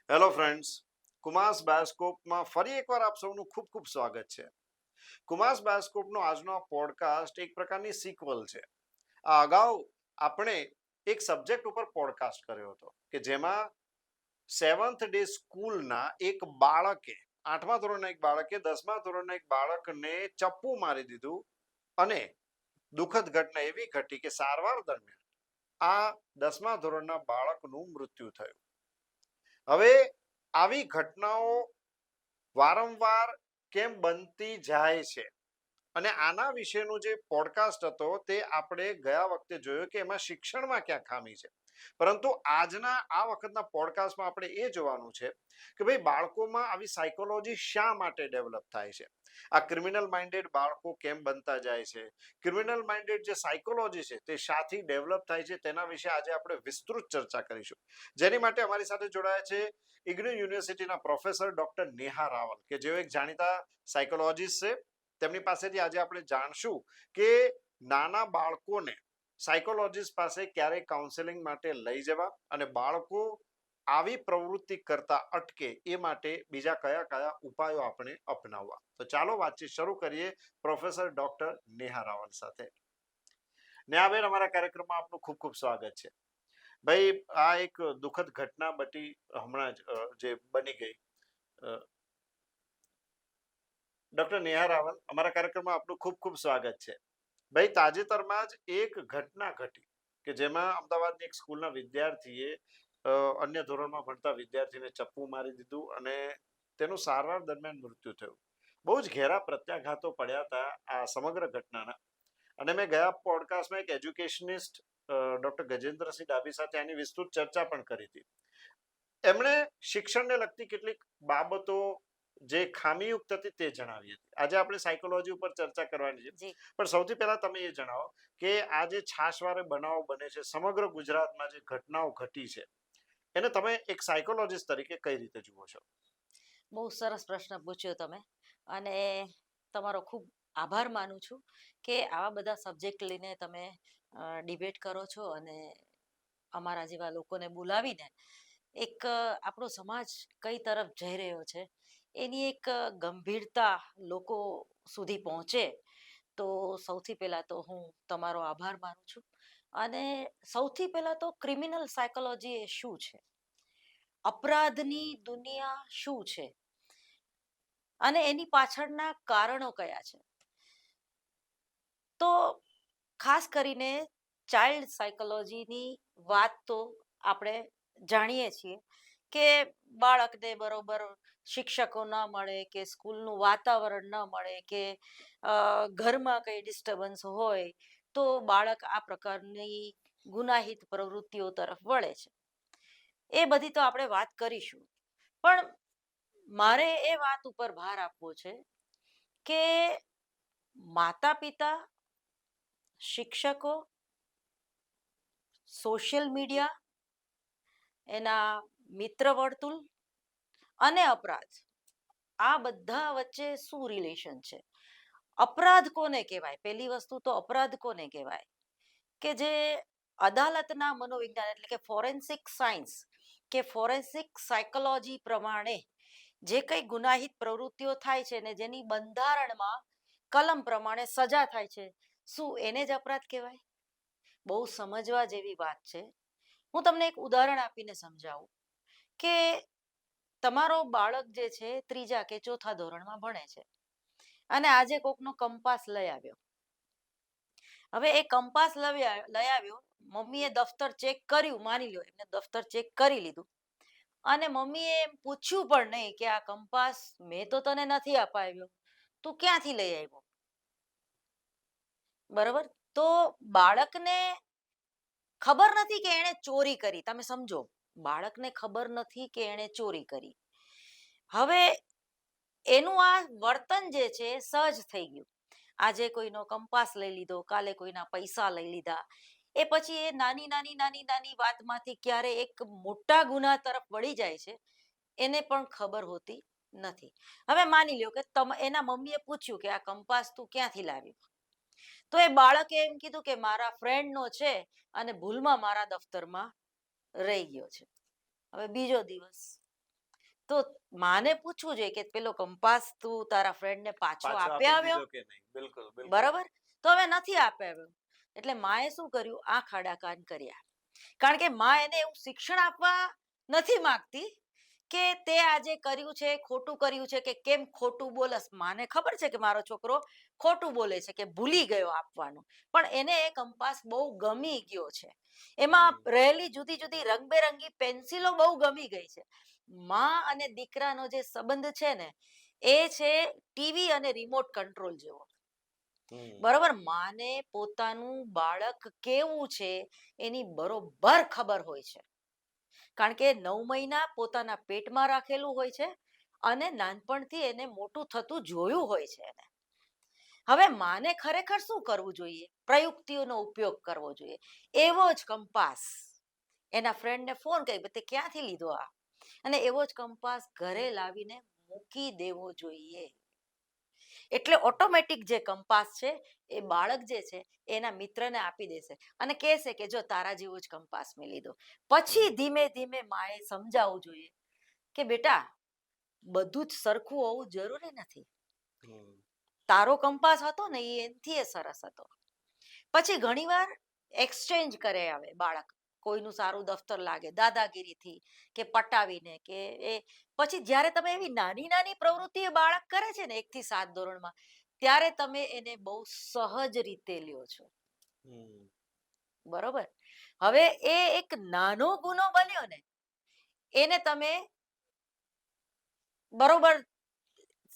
Hello friends, કુમાસ બાયોસ્કોપમાં ફરી એકવાર આપ સૌનું ખૂબ ખૂબ સ્વાગત છે. કુમાસ બાયોસ્કોપનો આજનો પોડકાસ્ટ એક પ્રકારની સિક્વલ છે. આ અગાઉ આપણે એક સબ્જેક્ટ ઉપર પોડકાસ્ટ કર્યો હતો કે જેમાં સેવન્થ ડે સ્કૂલના એક બાળકે 8મા ધોરણના એક બાળકે 10મા ધોરણના એક બાળકને ચપ્પુ મારી દીધું અને દુઃખદ ઘટના એવી ઘટી કે સારવાર દરમિયાન આ 10મા ધોરણના બાળકનું મૃત્યુ થયું. હવે આવી ઘટનાઓ વારંવાર કેમ બનતી જાય છે અને આના વિશેનો જે પોડકાસ્ટ હતો તે આપણે ગયા વખતે જોયો કે એમાં શિક્ષણમાં ક્યાં ખામી છે. પરંતુ આજના આ વખતના પોડકાસ્ટમાં આપણે એ જોવાનું છે કે ભાઈ બાળકોમાં આવી સાયકોલોજી શા માટે ડેવલપ થાય છે, આ ક્રિમિનલ માઇન્ડેડ બાળકો કેમ બનતા જાય છે, ક્રિમિનલ માઇન્ડેડ જે સાયકોલોજી છે તે શાથી ડેવલપ થાય છે, તેના વિશે આજે આપણે વિસ્તૃત ચર્ચા કરીશું. જેની માટે અમારી સાથે જોડાયા છે ઇગ્નુ યુનિવર્સિટીના પ્રોફેસર ડોક્ટર નેહા રાવલ કે જેઓ એક જાણીતા સાયકોલોજીસ્ટ છે. તેમની પાસેથી આજે આપણે જાણશું કે નાના બાળકોને સાયકોલોજીસ્ટ પાસે ક્યારે કાઉન્સેલિંગ માટે લઈ જવા અને બાળકો આવી પ્રવૃત્તિ કરતા અટકે એ માટે બીજા કયા કયા ઉપાયો આપણે અપનાવવા. તો ચાલો વાતચીત શરૂ કરીએ પ્રોફેસર ડોક્ટર નેહા રાવલ સાથે. નેહાબેન, અમારા કાર્યક્રમમાં આપનું ખૂબ ખૂબ સ્વાગત છે. ભાઈ, આ એક દુઃખદ ઘટના બટી હમણાં જ જે બની ગઈ. ડોક્ટર નેહા રાવલ, અમારા કાર્યક્રમમાં આપનું ખૂબ ખૂબ સ્વાગત છે. ભાઈ, તાજેતરમાં જ એક ઘટના ઘટી કે જેમાં અમદાવાદની એક સ્કૂલના વિદ્યાર્થીએ અન્ય ધોરણમાં ભણતા વિદ્યાર્થીને ચપ્પુ મારી દીધું અને તેનું સારવાર દરમિયાન મૃત્યુ થયું. બહુ જ ઘેરા પ્રત્યાઘાતો પડ્યા હતા આ સમગ્ર ઘટનાના. અને મેં ગયા પોડકાસ્ટમાં એક એજ્યુકેશનિસ્ટ ડોક્ટર ગજેન્દ્રસિંહ ડાભી સાથે આની વિસ્તૃત ચર્ચા પણ કરી હતી. એમણે શિક્ષણને લગતી કેટલીક બાબતો જે ખામીયુક્ત હતી તે જણાવી હતી. આજે આપણે સાયકોલોજી ઉપર ચર્ચા કરવાની છે, પણ સૌથી પહેલા તમે એ જણાવો કે આ જે છાશવારે બનાવો બને છે સમગ્ર ગુજરાતમાં, જે ઘટનાઓ ઘટી છે, એને તમે એક સાયકોલોજીસ્ટ તરીકે કઈ રીતે જુઓ છો? બહુ સરસ પ્રશ્ન પૂછ્યો તમે અને તમારો ખૂબ આભાર માનું છું કે આવા બધા સબ્જેક્ટ લઈને તમે ડિબેટ કરો છો અને અમારા જેવા લોકોને બોલાવીને એક આપણો સમાજ કઈ તરફ જઈ રહ્યો છે એની એક ગંભીરતા લોકો સુધી પહોંચે. તો સૌથી પહેલા તો હું તમારો આભાર માનું છું અને સૌથી પહેલા તો ક્રિમિનલ સાયકોલોજી એ શું છે, અપરાધની દુનિયા શું છે અને એની પાછળના કારણો કયા છે. તો ખાસ કરીને ચાઇલ્ડ સાયકોલોજીની વાત તો આપણે જાણીએ છીએ કે બાળકને બરોબર શિક્ષકો ન મળે કે સ્કૂલનું વાતાવરણ ન મળે કે ઘરમાં કંઈ ડિસ્ટર્બન્સ હોય તો બાળક આ પ્રકારની ગુનાહિત પ્રવૃત્તિઓ તરફ વળે છે. એ બધી તો આપણે વાત કરીશું, પણ મારે એ વાત ઉપર ભાર આપવો છે કે માતા પિતા, શિક્ષકો, સોશિયલ મીડિયા, એના મિત્ર વર્તુળ અને અપરાધ, આ બધા વચ્ચે શું રિલેશન છે. અપરાધ કોને કહેવાય? પહેલી વસ્તુ તો અપરાધ કોને કહેવાય કે જે અદાલતના મનોવિજ્ઞાન એટલે કે ફોરેન્સિક સાયન્સ કે ફોરેન્સિક સાયકોલોજી પ્રમાણે જે કંઈ ગુનાહિત પ્રવૃત્તિઓ થાય છે ને જેની બંધારણમાં કલમ પ્રમાણે સજા થાય છે, શું એને જ અપરાધ કહેવાય? બહુ સમજવા જેવી વાત છે. હું તમને એક ઉદાહરણ આપીને સમજાવું કે તમારો બાળક જે છે ત્રીજા કે ચોથા ધોરણમાં ભણે છે અને આજે કોકનો કંપાસ લઈ આવ્યો. હવે એ કંપાસ લઈ આવ્યો, મમ્મીએ દફતર ચેક કર્યું, માની લો એમને દફતર ચેક કરી લીધું અને મમ્મીએ એમ પૂછ્યું પણ નહીં કે આ કંપાસ મેં તો તને નથી અપાવ્યો, તું ક્યાંથી લઈ આવ્યો? બરોબર? તો બાળકને ખબર નથી કે એણે ચોરી કરી. તમે સમજો, બાળકને ખબર નથી કે એણે ચોરી કરી. હવે એનું આ વર્તન જે છે સહજ થઈ ગયું. આજે કોઈનો કંપાસ લઈ લીધો, કાલે કોઈના પૈસા લઈ લીધા, એ પછી એ નાની નાની નાની નાની વાતમાંથી ક્યારે એક મોટા ગુના તરફ વળી જાય છે એને પણ ખબર હોતી નથી. હવે માની લ્યો કે એના મમ્મીએ પૂછ્યું કે આ કંપાસ તું ક્યાંથી લાવ્યો? તો એ બાળકે એમ કીધું કે મારા ફ્રેન્ડનો છે અને ભૂલમાં મારા દફતરમાં રહી ગયો છે. હવે બીજો દિવસ, તો માને પૂછવું જોઈએ કે પેલો કંપાસ તું તારા ફ્રેન્ડને પાછો પાછો આપી આપી આવ્યો, દીધો કે નહીં? બિલકુલ, બિલકુલ. બરાબર? તો હવે નથી આપે આવ્યો. એટલે માએ શું કર્યું? આંખ આડા કાન કર્યા. કારણ કે માં એને એવું શિક્ષણ આપવા નથી માંગતી કે તે આજે કર્યું છે ખોટું કર્યું છે કે કેમ ખોટું બોલસ. માને ખબર છે કે મારો છોકરો ખોટું બોલે છે કે ભૂલી ગયો આપવાનું, પણ એને એ કંપાસ બહુ ગમી ગયો છે. એમાં રહેલી જુદી જુદી રંગબેરંગી પેન્સિલો બહુ ગમી ગઈ છે. માં અને દીકરાનો જે સંબંધ છે ને, એ છે ટીવી અને રિમોટ કંટ્રોલ જેવો. બરોબર? માને પોતાનું બાળક કેવું છે એની બરોબર ખબર હોય છે. કારણ કે 9 મહિના પોતાના પેટમાં રાખેલું હોય છે અને નાનપણથી એને મોટું થતું જોયું હોય છે એને. હવે માને ખરેખર શું કરવું જોઈએ? પ્રયુક્તિઓનો ઉપયોગ કરવો જોઈએ. એવો જ કંપાસ એના ફ્રેન્ડને ફોન કરી, તે ક્યાંથી લીધો આ? અને એવો જ કંપાસ ઘરે લાવીને મૂકી દેવો જોઈએ. એટલે ઓટોમેટિક જે કંપાસ છે એ બાળક જે છે એના મિત્રને આપી દેશે અને કહેશે કે જો તારા જેવો જ કંપાસ મેં લીધો. પછી ધીમે ધીમે માએ સમજાવવું જોઈએ કે બેટા, બધું જ સરખું હોવું જરૂરી નથી. તારો કંપાસ હતો ને એ એનથી એ સરસ હતો. પછી ઘણીવાર એક્સચેન્જ કરે આવે બાળક. કોઈનું સારું દફતર લાગે દાદાગીરીથી કે પટાવીને કે એ. પછી જ્યારે તમે એવી નાની નાની પ્રવૃત્તિ એ બાળક કરે છે ને 1 થી 7 ધોરણમાં, ત્યારે તમે એને બહુ સહજ રીતે લ્યો છો. બરોબર? હવે એ એક નાનો ગુનો બન્યો ને, એને તમે બરોબર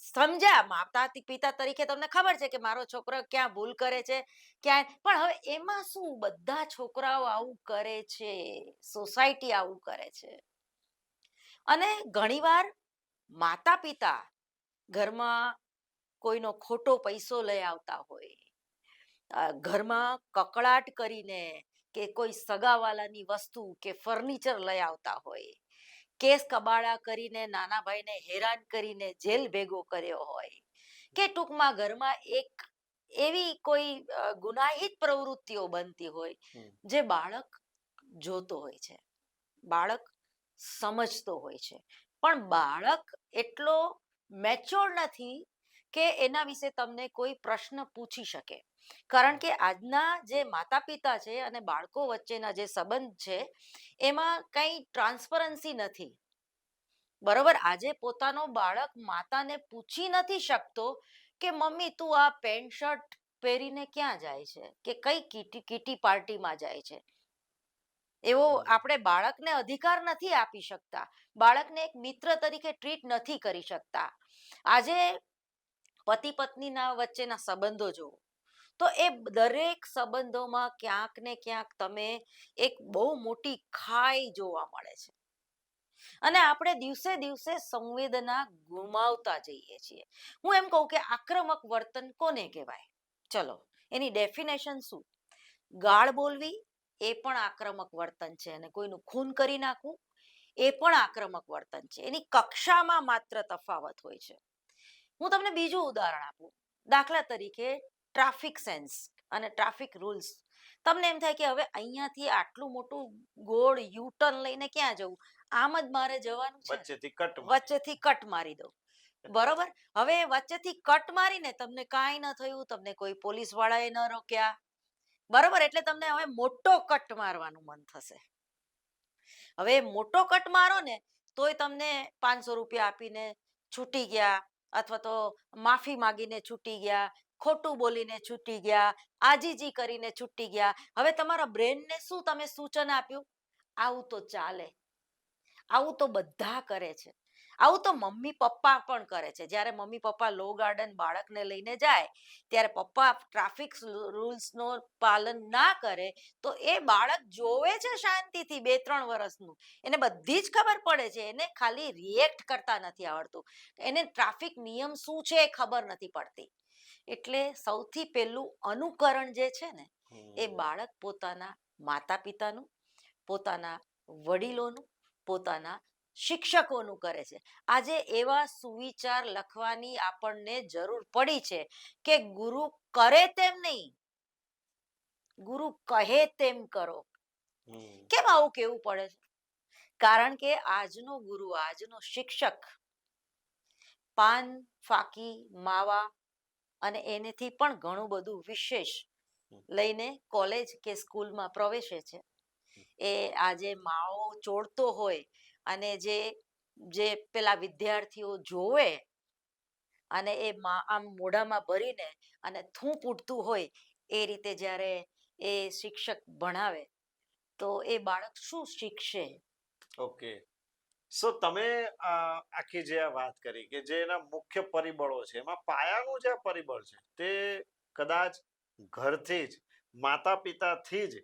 સમજ્યા. માતા પિતા તરીકે તમને ખબર છે કે મારો છોકરો ક્યાં ભૂલ કરે છે, ક્યાં. પણ હવે એમાં શું, બધા છોકરાઓ આવું કરે છે, સોસાયટી આવું કરે છે. અને ઘણીવાર માતા પિતા ઘરમાં કોઈનો ખોટો પૈસો લઈ આવતા હોય, ઘરમાં કકળાટ કરીને કે કોઈ સગાવાલાની વસ્તુ કે ફર્નિચર લઈ આવતા હોય, કેસ કબાડા કરીને નાના ભાઈને હેરાન કરીને જેલ ભેગો કર્યો હોય, કે ટૂંકમાં ઘરમાં એક એવી કોઈ ગુનાહિત પ્રવૃત્તિઓ બનતી હોય જે બાળક જોતો હોય છે, બાળક સમજતો હોય છે, પણ બાળક એટલો મેચ્યોર નથી કે એના વિશે તમને કોઈ પ્રશ્ન પૂછી શકે. કારણ કે આજના જે માતા પિતા છે અને બાળકો વચ્ચેના જે સંબંધ છે એમાં કઈ ટ્રાન્સપરન્સી નથી. બરોબર? આજે પોતાનો બાળક માતાને પૂછી નથી શકતો કે મમ્મી તું આ પેન્ટ શર્ટ પહેરીને ક્યાં જાય છે, કે કઈ કીટી પાર્ટીમાં જાય છે. એવો આપણે બાળકને અધિકાર નથી આપી શકતા, બાળકને એક મિત્ર તરીકે ટ્રીટ નથી કરી શકતા. આજે પતિ પત્નીના વચ્ચેના સંબંધો જુઓ તો એ દરેક સંબંધોમાં ક્યાંક ને ક્યાંક તમે એક બહુ મોટી ખાઈ જોવા મળે છે. અને આપણે દિવસે દિવસે સંવેદના ગુમાવતા જઈએ છીએ. હું એમ કહું કે આક્રમક વર્તન કોને કહેવાય? ચલો એની ડેફિનેશન શું? ગાળ બોલવી એ પણ આક્રમક વર્તન છે, અને કોઈનું ખૂન કરી નાખવું એ પણ આક્રમક વર્તન છે. એની કક્ષામાં માત્ર તફાવત હોય છે. હું તમને બીજું ઉદાહરણ આપું. દાખલા તરીકે ટ્રાફિક સેન્સ અને ટ્રાફિક રૂલ્સ. તમને એમ થાય કે હવે અહીંયાથી આટલું મોટું ગોળ યુટર્ન લઈને ક્યાં જવું, આમ જ મારે જવાનું છે, વચ્ચેથી કટ મારી દઉં. બરોબર? હવે વચ્ચેથી કટ મારીને તમને કાંઈ ન થયું, તમને કોઈ પોલીસ વાળાએ ન રોક્યા, બરોબર? એટલે તમને હવે મોટો કટ મારવાનું મન થશે. હવે મોટો કટ મારો ને તોય તમને 500 રૂપિયા આપીને છૂટી ગયા, અથવા તો માફી માંગીને છૂટી ગયા, ખોટું બોલીને છૂટી ગયા, આજીજી કરીને છૂટી ગયા. હવે તમારા બ્રેનને શું તમે સૂચન આપ્યું? આવું તો ચાલે, આવું તો બધા કરે છે, આવું તો મમ્મી પપ્પા પણ કરે છે. જ્યારે મમ્મી પપ્પા લો ગાર્ડન બાળકને લઈને જાય ત્યારે પપ્પા ટ્રાફિક રૂલ્સનું પાલન ના કરે તો એ બાળક જોવે છે શાંતિથી 2-3 વર્ષનું, એને બધી જ ખબર પડે છે, એને ખાલી રિએક્ટ કરતા નથી આવડતું, એને ટ્રાફિક નિયમ શું છે એ ખબર નથી પડતી. એટલે સૌથી પહેલું અનુકરણ જે છે ને એ બાળક પોતાના માતા પિતાનું, પોતાના વડીલોનું, પોતાના શિક્ષકોનું કરે છે. આજે એવા સુવિચાર લખવાની આપણને જરૂર પડી છે કે ગુરુ કરે તેમ નહીં, ગુરુ કહે તેમ કરો. કેમ આવું કેવું પડે છે? કારણ કે આજનો ગુરુ, આજનો શિક્ષક પાન, ફાકી, માવા અને એનેથી પણ ઘણું બધું વિશેષ લઈને કોલેજ કે સ્કૂલમાં પ્રવેશે છે. એ આજે માળો ચોડતો હોય અને જે જે પેલા વિદ્યાર્થીઓ જોવે અને એ આમ મોઢામાં ભરીને અને થૂંક ઉઠતું હોય એ રીતે જ્યારે એ શિક્ષક ભણાવે તો એ બાળક શું શીખશે? ઓકે. સો તમે આખી જે આ વાત કરી કે જે એના મુખ્ય પરિબળો છે એમાં પાયાનું જે આ પરિબળ છે તે કદાચ ઘરથી જ માતા પિતાથી જ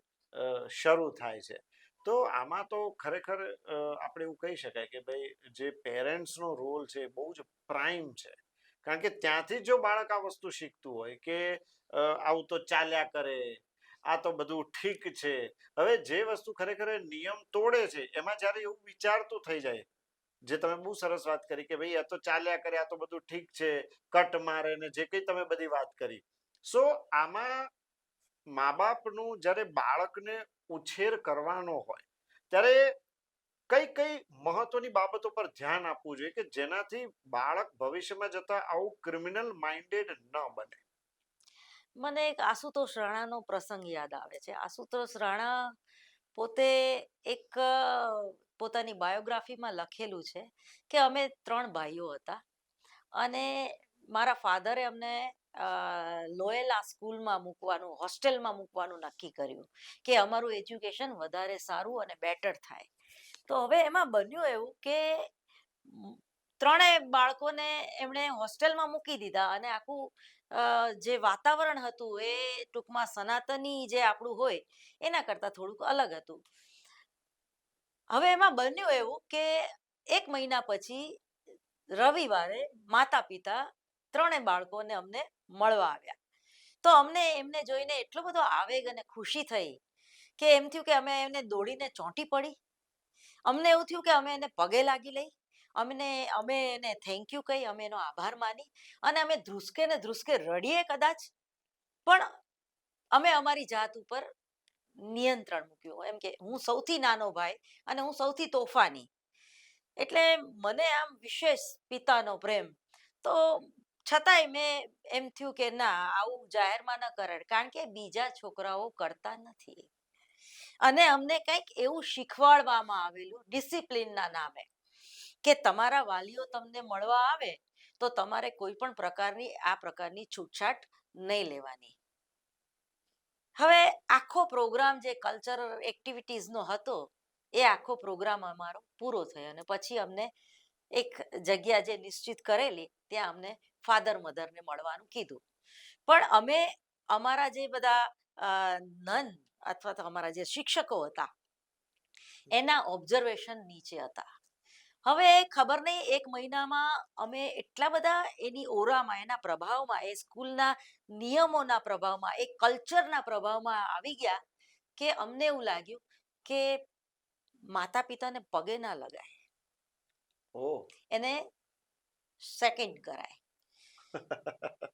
શરૂ થાય છે. તો આમાં તો ખરેખર આપણે એવું કહી શકાય કે ભાઈ જે પેરેન્ટ્સનો રોલ છે એ બહુ જ પ્રાઇમ છે. કારણ કે ત્યાંથી જ જો બાળક આ વસ્તુ શીખતું હોય કે આવું તો ચાલ્યા કરે, આ તો બધું ઠીક છે. હવે જે વસ્તુ ખરેખર એ નિયમ તોડે છે એમાં જ્યારે એવું વિચારતું થઈ જાય, જે તમે બહુ સરસ વાત કરી કે ભાઈ આ તો ચાલ્યા કરે, આ તો બધું ઠીક છે, કટ મારે ને જે કંઈ તમે બધી વાત કરી. સો આમાં મા બાપનું જ્યારે બાળકને ઉછેર કરવાનો હોય ત્યારે કઈ કઈ મહત્વની બાબતો પર ધ્યાન આપવું જોઈએ કે જેનાથી બાળક ભવિષ્યમાં જતા આવું ક્રિમિનલ માઇન્ડેડ ન બને? મને એક આશુતોષ રાણાનો પ્રસંગ યાદ આવે છે. આશુતોષ રાણા પોતે એક પોતાની બાયોગ્રાફીમાં લખેલું છે કે અમે 3 ભાઈઓ હતા અને મારા ફાધરે અમને લોયેલા સ્કૂલમાં મૂકવાનું, હોસ્ટેલમાં મૂકવાનું નક્કી કર્યું કે અમારું એજ્યુકેશન વધારે સારું અને બેટર થાય. તો હવે એમાં બન્યું એવું કે ત્રણેય બાળકોને એમણે હોસ્ટેલમાં મૂકી દીધા અને આખું જે વાતાવરણ હતું એ ટૂંકમાં સનાતની જે આપણું હોય એના કરતાં થોડુંક અલગ હતું. હવે એમાં બન્યું એવું કે 1 મહિના પછી રવિવારે માતા પિતા ત્રણેય બાળકોને અમને મળવા આવ્યા. તો અમને એમને જોઈને એટલો બધો આવેગ અને ખુશી થઈ કે એમ થયું કે અમે એને દોડીને ચોંટી પડી. અમને એવું થયું કે અમે એને પગે લાગી લઈ, અમે એને થેન્ક યુ કહી, અમે એનો આભાર માની અને અમે ધ્રુસકે ને ધ્રુસકે રડીએ કદાચ, પણ અમે અમારી જાત ઉપર નિયંત્રણ મૂક્યું. એમ કે હું સૌથી નાનો ભાઈ અને હું સૌથી તોફાની. એટલે મને આમ વિશેષ પિતાનો પ્રેમ. તો છતાંય મેં એમ થયું કે ના આવું જાહેરમાં ન કરાય કારણ કે બીજા છોકરાઓ કરતા નથી. અને અમને કંઈક એવું શીખવાડવામાં આવેલું ડિસિપ્લિનના નામે કે તમારા વાલીઓ તમને મળવા આવે તો તમારે કોઈ પણ પ્રકારની આ પ્રકારની છૂટછાટ નહીં લેવાની. હવે આખો પ્રોગ્રામ જે કલ્ચરલ એક્ટિવિટીઝનો હતો એ આખો પ્રોગ્રામ અમારો પૂરો થયો અને પછી અમને એક જગ્યા જે નિશ્ચિત કરેલી ત્યાં અમને ફાધર મધરને મળવાનું કીધું. પણ અમે અમારા જે બધા નન અથવા તો અમારા જે શિક્ષકો હતા એના ઓબ્ઝર્વેશન નીચે હતા. હવે ખબર નહીં 1 મહિનામાં અમે એટલા બધા એની ઓરામાં, એના પ્રભાવમાં, એ સ્કૂલના નિયમોના પ્રભાવમાં, એ કલ્ચરના પ્રભાવમાં આવી ગયા કે અમને એવું લાગ્યું કે માતા પિતાને પગે ના લગાય, ઓહ. એને સેકન્ડ કરાય.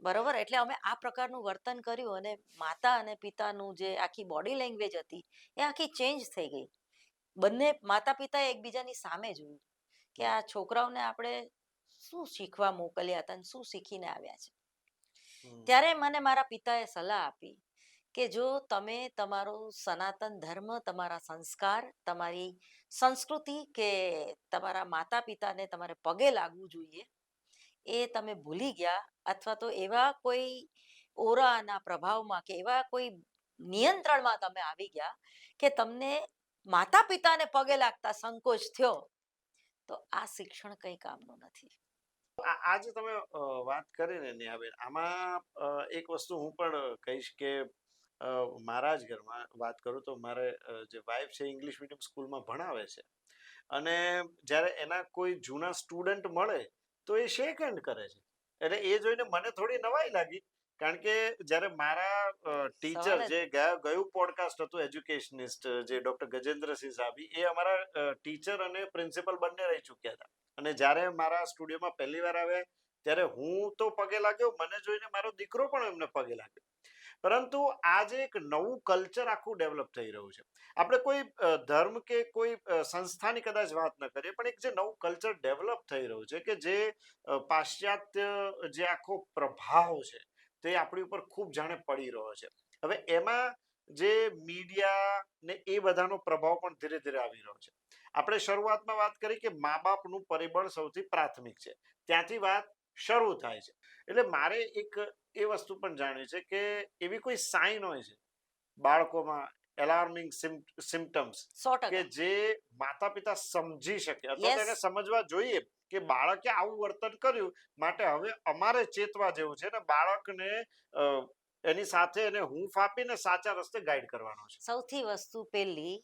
બરોબર? એટલે અમે આ પ્રકારનું વર્તન કર્યું અને માતા અને પિતાનું જે આખી બોડી લેંગ્વેજ હતી એ આખી ચેન્જ થઈ ગઈ. બંને માતા પિતાએ એકબીજાની સામે જોયું કે આ છોકરાઓને આપણે શું શીખવા મોકલ્યા હતા અને શું શીખીને આવ્યા છે. ત્યારે મને મારા પિતાએ સલાહ આપી કે જો તમે તમારો સનાતન ધર્મ, તમારા સંસ્કાર, તમારી સંસ્કૃતિ કે તમારા માતા પિતાને તમારે પગે લાગવું જોઈએ એ તમે ભૂલી ગયા અથવા તો એવા કોઈ ઓરાના પ્રભાવમાં કે એવા કોઈ નિયંત્રણમાં તમે આવી ગયા કે તમને માતા પિતાને પગે લાગતા સંકોચ થયો તો આ શિક્ષણ કઈ કામનું નથી. આ જે તમે વાત કરી ને નેહાબેન, આમાં એક વસ્તુ હું પણ કહીશ કે મારા જ ઘરમાં વાત કરું તો મારે જે વાઈફ છે ઇંગ્લિશ મીડિયમ સ્કૂલમાં ભણાવે છે અને જ્યારે એના કોઈ જૂના સ્ટુડન્ટ મળે તો એ શેક હેન્ડ કરે છે. એટલે એ જોઈને મને થોડી નવાઈ લાગી કારણ કે જ્યારે મારા ટીચર સવાલ જ જે નથી. ગયું પોડકાસ્ટ હતું એજ્યુકેશનિસ્ટ જે ડોક્ટર ગજેન્દ્રસિંહ સાબી, એ અમારા ટીચર અને પ્રિન્સિપલ બંને રહી ચૂક્યા હતા અને જ્યારે મારા સ્ટુડિયોમાં પહેલી વાર આવ્યા ત્યારે હું તો પગે લાગ્યો, મને જોઈને મારો દીકરો પણ એમને પગે લાગ્યો. પરંતુ આજે એક નવું કલ્ચર આખું ડેવલપ થઈ રહ્યું છે. આપણે કોઈ ધર્મ કે કોઈ સંસ્થાની કદાચ વાત ન કરીએ, પણ એક જે નવું કલ્ચર ડેવલપ થઈ રહ્યું છે કે જે પાશ્ચાત્ય જે આખો પ્રભાવ છે તે આપણી ઉપર ખૂબ જાણે પડી રહ્યો છે. હવે એમાં જે મીડિયા ને એ બધાનો પ્રભાવ પણ ધીરે ધીરે આવી રહ્યો છે. આપણે શરૂઆતમાં વાત કરી કે મા બાપનું પરિબળ સૌથી પ્રાથમિક છે, ત્યાંથી વાત શરૂ થાય છે. એટલે મારે એક એ વસ્તુ પણ જાણવી છે કે એવી કોઈ સાઇન હોય છે બાળકોમાં, એલાર્મિંગ સિમ્ટમ્સ, કે 100%. જે માતા પિતા સમજી શકે અથવા તો યસ. એને સમજવા જોઈએ કે બાળકે આવું વર્તન કર્યું, માટે હવે અમારે ચેતવા જેવું છે ને બાળકને અ, એની સાથે એને હૂંફ આપીને સાચા રસ્તે ગાઈડ કરવાનો છે. સૌથી વસ્તુ પહેલી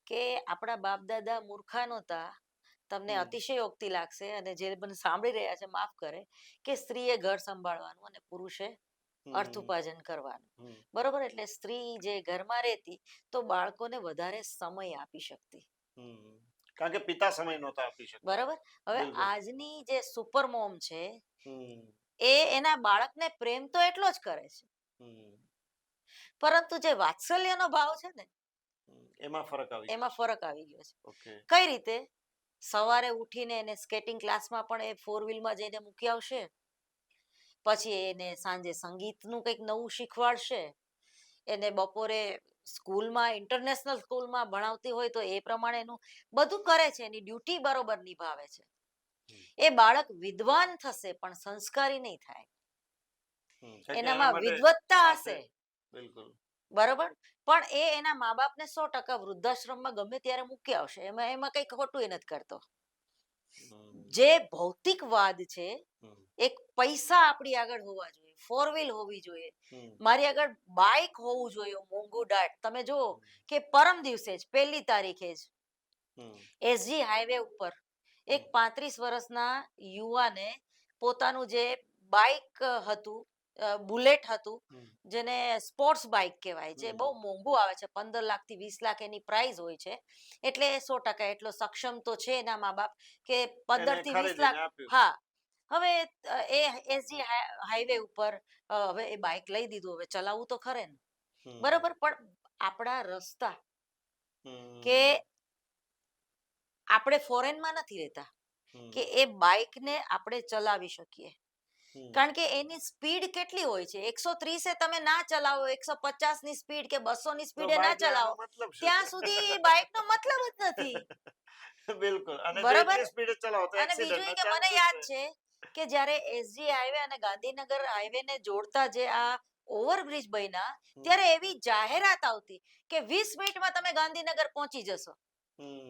કે આપણા બાપ દાદા મૂર્ખા નહોતા. તમને હમ, અતિશયોક્તિ લાગશે અને જે મને સાંભળી રહ્યા છે માફ કરે કે સ્ત્રીએ ઘર સંભાળવાનું અને પુરુષે અર્થ હમ, ઉપાર્જન કરવાનું. હમ, બરોબર? એટલે સ્ત્રી જે ઘરમાં રહેતી તો બાળકોને વધારે સમય આપી શકતી. હમ. કારણ કે પિતા સમય નહોતા આપી શકતા. બરાબર? હવે બિલકુલ. આજની જે સુપર મોમ છે હમ, એ એના બાળકને પ્રેમ તો એટલો જ કરે છે, હમ, પરંતુ જે વાત્સલ્યનો ભાવ છે ને એમાં ફરક આવી એમાં ગયો છે. ફરક આવી ગયો છે. ઓકે. કઈ રીતે? સવારે ઉઠીને એને સ્કેટિંગ ક્લાસમાં પણ એ ફોર વ્હીલમાં જઈને મૂકી આવશે. પછી એને સાંજે સંગીતનું કંઈક નવું શીખવાડશે. એને બપોરે સ્કૂલમાં ઇન્ટરનેશનલ સ્કૂલમાં ભણાવતી હોય તો એ પ્રમાણેનું બધું કરે છે. એની ડ્યુટી બરોબર નિભાવે છે. હમ, એ બાળક વિદ્વાન થશે પણ સંસ્કારી નહીં થાય. કારણ કે એના એનામાં માટે વિદ્વત્તા સાથે હશે. બિલકુલ. બરોબર? પણ એ એના મા બાપને 100% વૃદ્ધાશ્રમમાં ગમે ત્યારે મૂકી આવશે. એમાં એમાં કંઈ ખોટું એ નથી કરતો. હમ, જે ભૌતિકવાદ છે, હમ, એક પૈસા આપણી આગળ હોવા જોઈએ, ફોર વ્હીલ હોવી જોઈએ, હમ, મારી આગળ બાઇક હોવું જોઈએ, મોંઘું ડાટ. તમે જુઓ કે પરમ દિવસે જ 1 તારીખે જ હમ, એસજી હાઈવે ઉપર એક 35 વર્ષના યુવાને પોતાનું જે બાઇક હતું, બુલેટ હતું, હમ, જેને સ્પોર્ટ્સ બાઇક કહેવાય, જે બહુ હમ. મોંઘું આવે છે, 15 લાખ થી 20 લાખ એની પ્રાઇસ હોય છે. એટલે 100% એટલો સક્ષમ તો છે એના મા બાપ કે એને 15 થી 20 ખરીદીને લાખ. આપ્યું. હા. હવે એ એસજી હાઈવે ઉપર હવે એ બાઇક લઈ દીધું, હવે ચલાવવું તો ખરે ને. હમ, બરોબર? પણ આપણા રસ્તા કે હમ, આપણે ફોરેનમાં નથી રહેતા હમ, કે એ બાઇકને આપણે ચલાવી શકીએ. હમ. કારણ કે એની સ્પીડ કેટલી હોય છે? 130 તમે ના ચલાવો, 150 ની સ્પીડ કે 200 ની તો સ્પીડે ના બાઇક લેવાનો ચલાવો, મતલબ શું છે? ત્યાં સુધી બાઇકનો મતલબ જ નથી. બિલકુલ. અને જો બરોબર? એટલી સ્પીડે ચલાવો તો અને બીજું એક્સિડન્ટના એ કે મને ચાન્સીસ યાદ રહે. છે કે જ્યારે એસજી હાઈવે અને ગાંધીનગર હાઈવે ને જોડતા જે આ ઓવરબ્રિજ બન્યા, હમ, ત્યારે એવી જાહેરાત આવતી કે 20 મિનિટમાં તમે ગાંધીનગર પહોંચી જશો.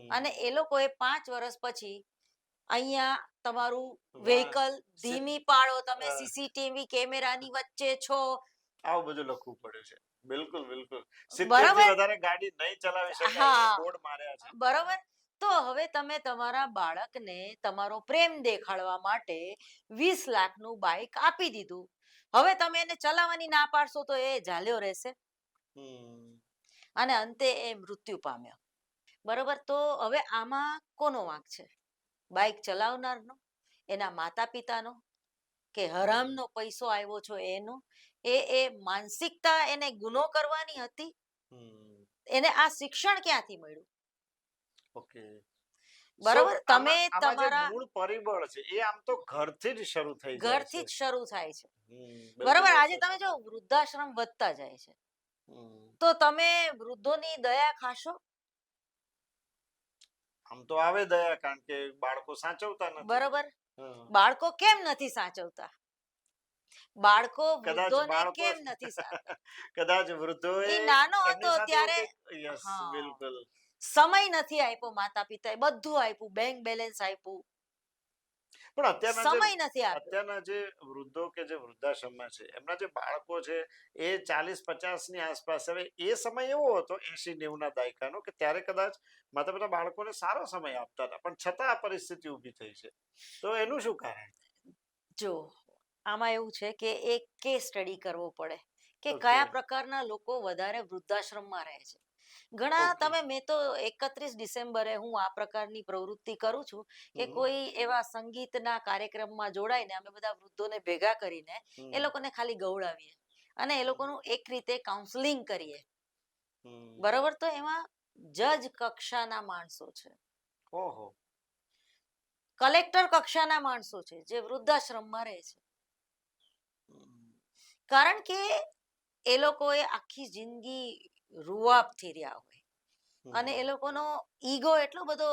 અને હમ. એ લોકોએ 5 વર્ષ પછી અહીંયા તમારું વાહ! વ્હીકલ સી ધીમી પાડો, તમે અ, સીસીટીવી કેમેરાની વચ્ચે છો. આવું બધું લખવું પડ્યું છે. બિલકુલ, બિલકુલ. 70 થી બરાબર? વધારે ગાડી નહીં ચલાવી શકાય એ હા. બોર્ડ માર્યા છે. બરોબર? તો હવે તમે તમારા બાળકને તમારો પ્રેમ દેખાડવા માટે 20 લાખનું બાઇક આપી દીધું. હવે તમે એને ચલાવવાની ના પાડશો તો એ ઝાલ્યો રહેશે હમ. અને અંતે એ મૃત્યુ પામ્યો. બરોબર? તો હવે આમાં કોનો વાંક છે? બાઇક ચલાવનારનો, એના માતા પિતાનો, કે હરામનો પૈસો આવ્યો છો એનો? એ માનસિકતા એને ગુનો કરવાની હતી? હમ. એને આ શિક્ષણ ક્યાંથી મળ્યું? ઓકે. સો બરોબર? તમે આમાં જે તમારા મૂળ પરિબળ છે એ આમ તો ઘરથી જ શરૂ થઈ જાય છે. ઘરથી જ શરૂ થાય છે. બિલકુલ બરોબર? વાત આજે તમે સાચી. જો વૃદ્ધાશ્રમ વધતા જાય છે, હમ. તો તમે વૃદ્ધોની દયા ખાશો? આમ તો આવે દયા, કારણ કે બાળકો સાચવતા નથી. બરોબર? હમ. બાળકો કેમ નથી સાચવતા? બાળકો કદાચ વૃદ્ધોને બાળકો કેમ નથી કદાચ વૃદ્ધોએ એ નાનો હતો એમની સાથે એવું ત્યારે. કંઈક. યસ, હા. બિલકુલ. સમય નથી આપ્યો માતા પિતાએ, બધું આપ્યું, બેંક બેલેન્સ આપ્યું, પણ સમય નથી આપ્યો. અત્યારના જે વૃદ્ધો કે જે વૃદ્ધાશ્રમમાં છે એમના જે બાળકો છે એ 40-50 ની આસપાસ. હવે એ સમય એવો હતો 80-90 ના દાયકાનો કે ત્યારે કદાચ માતા પિતા બાળકોને સારો સમય આપતા હતા, પણ છતાં આ પરિસ્થિતિ ઊભી થઈ છે. તો એનું શું કારણ? જો આમાં એવું છે કે એક કેસ સ્ટડી કરવો પડે કે ઓકે. કયા પ્રકારના લોકો વધારે વૃદ્ધાશ્રમમાં રહે છે. ઘણા ઓકે. તમે મેં તો 31 ડિસેમ્બરે હું આ પ્રકારની પ્રવૃત્તિ કરું છું કે હમ, કોઈ એવા સંગીતના કાર્યક્રમમાં જોડાઈને અમે બધા વૃદ્ધોને ભેગા કરીને એ હમ, લોકોને ખાલી ગૌડાવીએ અને એ લોકોનું એક રીતે કાઉન્સેલિંગ કરીએ, હમ. બરોબર, તો એમાં જજ કક્ષાના માણસો છે, ઓહો. કલેક્ટર કક્ષાના માણસો છે જે વૃદ્ધાશ્રમમાં રહે છે. હમ. કારણ કે એ લોકોએ આખી જિંદગી રૂઆબથી રહ્યા હોય અને એ લોકોનો ઈગો એટલો બધો